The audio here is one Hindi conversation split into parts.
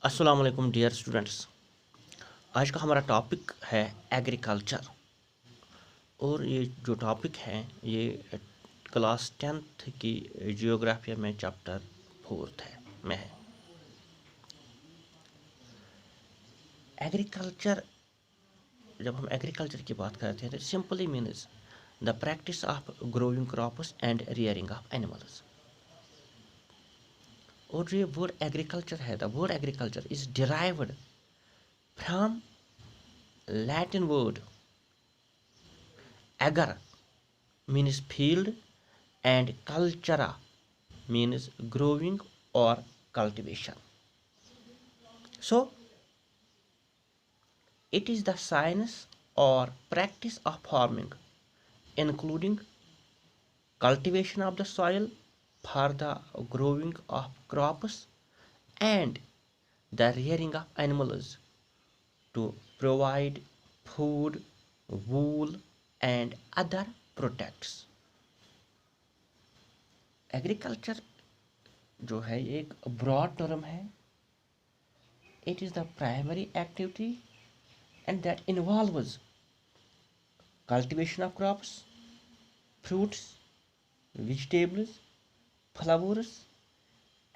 अस्सलाम वालेकुम डियर स्टूडेंट्स। आज का हमारा टॉपिक है एग्रीकल्चर। और ये जो टॉपिक है ये क्लास 10th की जियोग्राफी में चैप्टर 4 में है। एग्रीकल्चर, जब हम एग्रीकल्चर की बात करते हैं तो simply means the practice of growing crops and rearing of animals. और जो ये वर्ड एग्रीकल्चर है, the word agriculture is derived from Latin word agar means field and cultura means growing or cultivation. So it is the science or practice of farming, including cultivation of the soil for the growing of crops and the rearing of animals to provide food, wool and other products. Agriculture जो है ये एक ब्रॉड टर्म है। It is the primary activity and that involves cultivation of crops, fruits, vegetables, flowers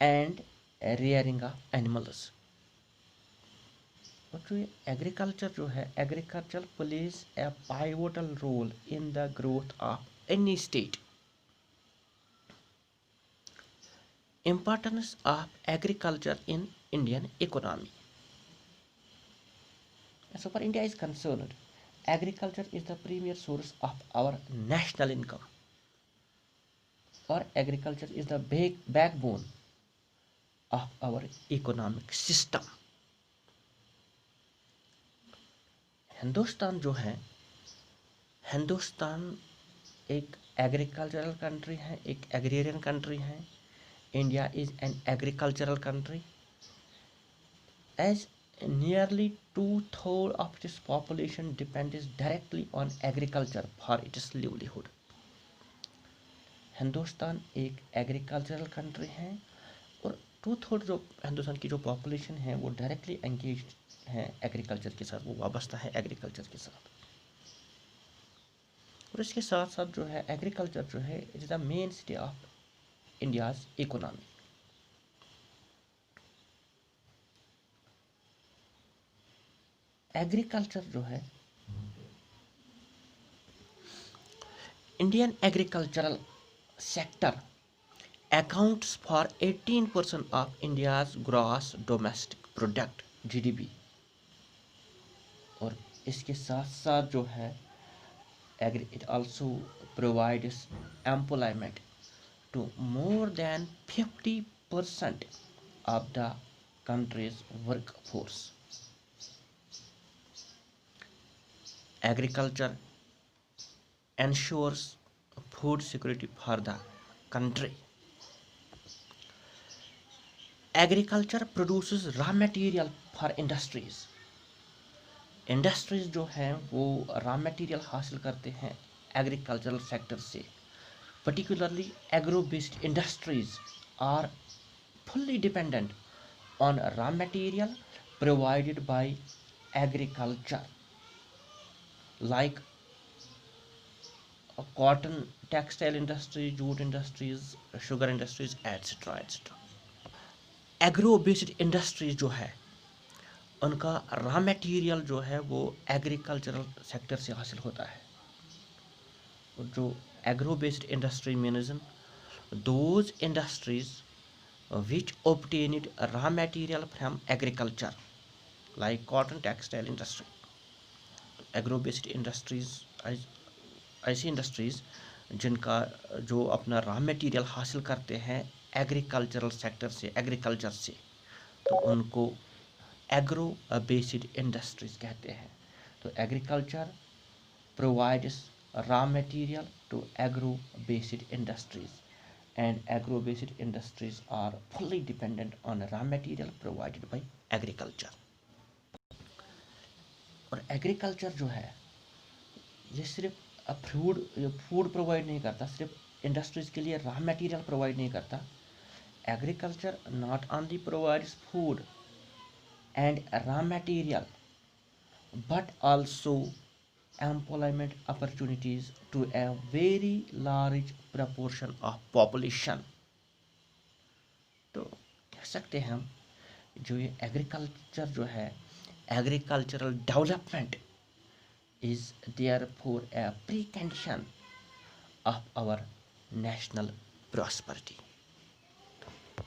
and rearing of animals. और जो ये एग्रीकल्चर जो है, agriculture plays a pivotal role in the growth of any state. Importance of agriculture in Indian economy. As far as India is concerned, agriculture is the premier source of our national income, or agriculture is the backbone of our economic system. Hindustan जो है, हिंदुस्तान एक एग्रीकल्चरल कंट्री है, एक एग्रेरियन कंट्री है। India is an agricultural country, as nearly 2/3 of its population depends directly on agriculture for its livelihood. Hindustan एक एग्रीकल्चरल कंट्री है और 2/3 जो हिंदुस्तान की जो पॉपुलेशन है वो डायरेक्टली एंगेज है एग्रीकल्चर के साथ, वो वाबस्ता है एग्रीकल्चर के साथ। और इसके साथ साथ जो है एग्रीकल्चर जो है it is the main city of India's economy. Agriculture जो है, Indian agricultural sector accounts for 18% of India's gross domestic product GDP। और इसके साथ साथ जो है it also provides employment to more than 50% of the country's workforce. Agriculture ensures food security for the country. Agriculture produces raw material for industries. Industries जो हैं वो रॉ मटेरियल हासिल करते हैं एग्रीकल्चरल सेक्टर से। Particularly agro based industries are fully dependent on raw material provided by agriculture, like cotton, textile industry, jute industries, sugar industries etcetera etcetera. Agro based industries जो है उनका रॉ मटेरियल जो है वो एग्रीकल्चरल सेक्टर से हासिल होता है। और जो agro based industry means those industries which obtained raw material from agriculture, like cotton, textile industry. Agro based industries ऐसी इंडस्ट्रीज जिनका जो अपना रॉ मटेरियल हासिल करते हैं एग्रीकल्चरल सेक्टर से, एग्रीकल्चर से, तो उनको एग्रो बेस्ड इंडस्ट्रीज कहते हैं। तो agriculture provides raw material to agro based industries and agro based industries are fully dependent on raw material provided by agriculture. और एग्रीकल्चर जो है ये सिर्फ फूड प्रोवाइड नहीं करता, सिर्फ इंडस्ट्रीज के लिए रॉ मटेरियल प्रोवाइड नहीं करता। Agriculture not only provides food and raw material, but also employment opportunities to a very large proportion of population. तो कह सकते हैं हम, जो ये एग्रीकल्चर जो है, agricultural development is there for a precondition of our national prosperity.